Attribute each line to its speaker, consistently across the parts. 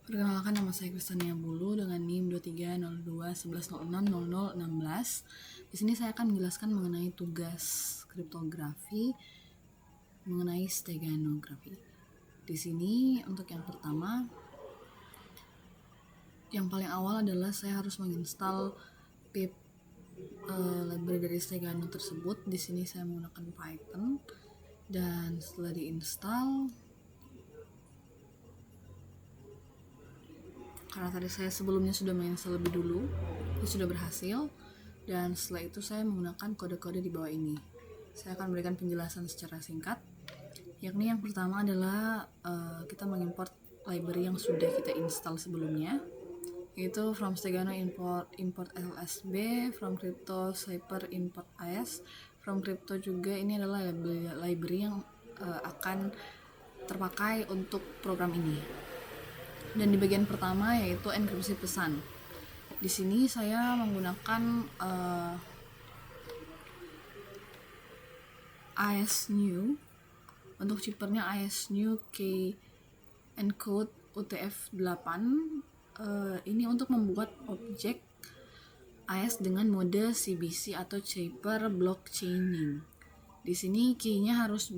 Speaker 1: Perkenalkan, nama saya Kristania Bulu dengan NIM 230211000016. Di sini saya akan menjelaskan mengenai tugas kriptografi mengenai steganografi. Di sini untuk yang pertama, yang paling awal adalah saya harus menginstal pip library dari stegano tersebut. Di sini saya menggunakan Python, dan setelah diinstal, karena tadi saya sebelumnya sudah menginstal lebih dulu, itu sudah berhasil. Dan setelah itu saya menggunakan kode-kode di bawah ini. Saya akan memberikan penjelasan secara singkat, yakni yang pertama adalah kita mengimport library yang sudah kita install sebelumnya, yaitu from stegano import lsb, from crypto cypher import as, from crypto juga. Ini adalah library yang akan terpakai untuk program ini. Dan di bagian pertama yaitu enkripsi pesan. Di sini saya menggunakan AES-New. Untuk chippernya AES-New K encode UTF-8. Ini untuk membuat objek AES dengan mode CBC atau chipper blockchaining. Di sini key-nya harus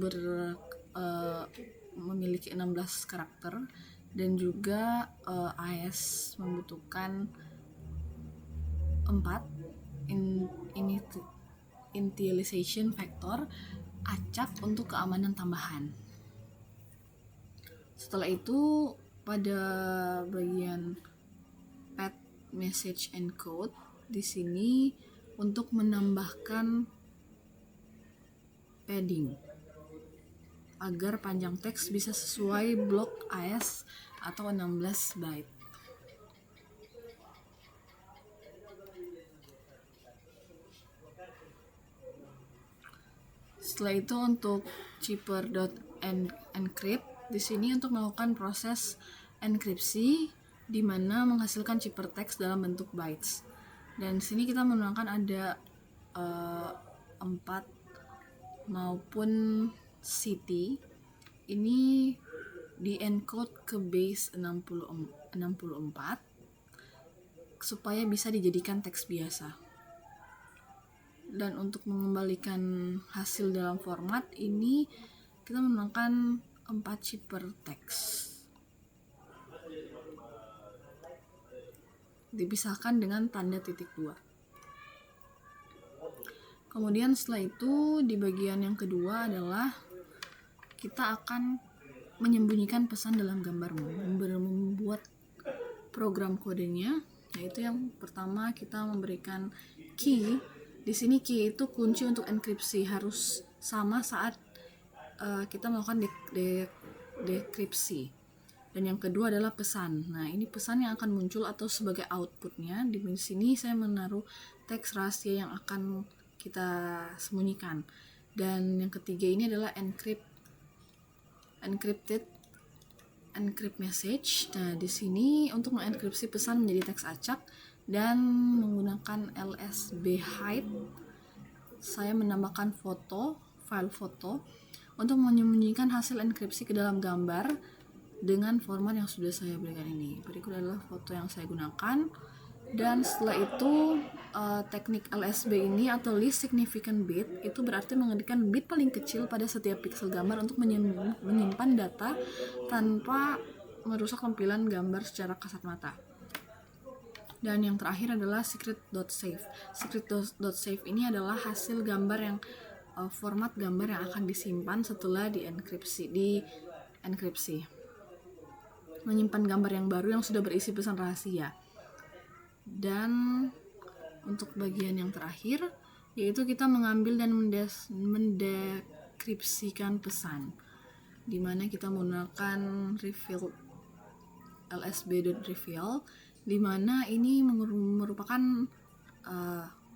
Speaker 1: memiliki 16 karakter, dan juga AES membutuhkan 4 initialization factor acak untuk keamanan tambahan. Setelah itu, pada bagian path message encode, di sini untuk menambahkan padding agar panjang teks bisa sesuai blok AES atau 16 byte. Setelah itu untuk chipper.encrypt, di sini untuk melakukan proses enkripsi di mana menghasilkan chipper teks dalam bentuk bytes. Dan di sini kita menggunakan ada 4 maupun CT. Ini di encode ke base 64 supaya bisa dijadikan teks biasa. Dan untuk mengembalikan hasil dalam format ini, kita menggunakan 4 chipper teks dipisahkan dengan tanda titik 2. Kemudian setelah itu, di bagian yang kedua adalah kita akan menyembunyikan pesan dalam gambarmu, membuat program kodenya, yaitu yang pertama kita memberikan key. Di sini key itu kunci untuk enkripsi, harus sama saat kita melakukan dekripsi. Dan yang kedua adalah pesan. Nah, ini pesan yang akan muncul atau sebagai outputnya. Di sini saya menaruh teks rahasia yang akan kita sembunyikan. Dan yang ketiga ini adalah encrypt message. Nah, di sini untuk mengenkripsi pesan menjadi teks acak dan menggunakan LSB hide, saya menambahkan file foto untuk menyembunyikan hasil enkripsi ke dalam gambar dengan format yang sudah saya berikan ini. Berikut adalah foto yang saya gunakan. Dan setelah itu teknik LSB ini atau least significant bit, itu berarti mengetikkan bit paling kecil pada setiap pixel gambar untuk menyimpan data tanpa merusak tampilan gambar secara kasat mata. Dan yang terakhir adalah secret.save. Secret.save ini adalah hasil gambar yang format gambar yang akan disimpan setelah dienkripsi. Menyimpan gambar yang baru yang sudah berisi pesan rahasia. Dan untuk bagian yang terakhir, yaitu kita mengambil dan mendekripsikan pesan, di mana kita menggunakan reveal lsb.reveal, di mana ini merupakan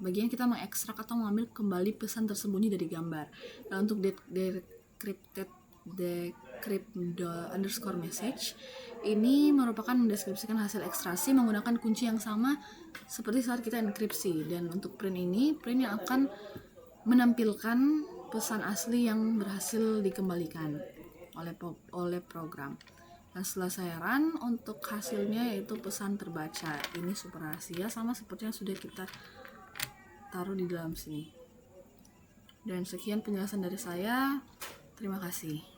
Speaker 1: bagian kita mengekstrak atau mengambil kembali pesan tersembunyi dari gambar. Dan untuk decrypt underscore message ini merupakan mendeskripsikan hasil ekstraksi menggunakan kunci yang sama seperti saat kita enkripsi. Dan untuk print yang akan menampilkan pesan asli yang berhasil dikembalikan oleh program. Dan setelah saya run, untuk hasilnya yaitu pesan terbaca. Ini super rahasia, sama seperti yang sudah kita taruh di dalam sini. Dan sekian penjelasan dari saya. Terima kasih.